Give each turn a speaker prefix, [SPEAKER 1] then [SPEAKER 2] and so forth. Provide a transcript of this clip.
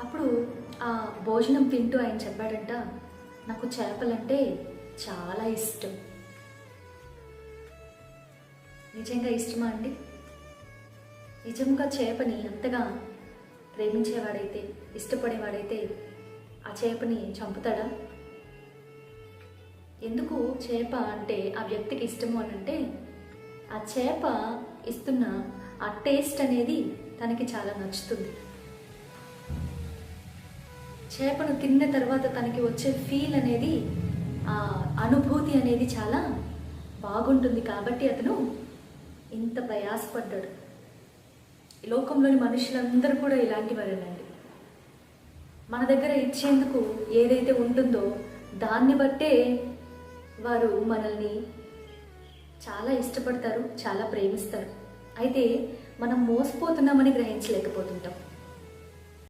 [SPEAKER 1] అప్పుడు ఆ భోజనం తింటూ ఆయన చెప్పాడంట, నాకు చేపలంటే చాలా ఇష్టం. నిజంగా ఇష్టమా అండి? నిజంగా చేపని అంతగా ప్రేమించేవాడైతే, ఇష్టపడేవాడైతే ఆ చేపని చంపుతాడా? ఎందుకు చేప అంటే ఆ వ్యక్తికి ఇష్టము అని అంటే, ఆ చేప ఇస్తున్న ఆ టేస్ట్ అనేది తనకి చాలా నచ్చుతుంది. చేపను తిన్న తర్వాత తనకి వచ్చే ఫీల్ అనేది, ఆ అనుభూతి అనేది చాలా బాగుంటుంది. కాబట్టి అతను ఇంత ప్రయాసపడ్డాడు. ఈ లోకంలోని మనుషులందరూ కూడా ఇలాంటి వారేనండి. మన దగ్గర ఇచ్చేందుకు ఏదైతే ఉంటుందో దాన్ని బట్టే వారు మనల్ని చాలా ఇష్టపడతారు, చాలా ప్రేమిస్తారు. అయితే మనం మోసపోతున్నామని గ్రహించలేకపోతుంటాం.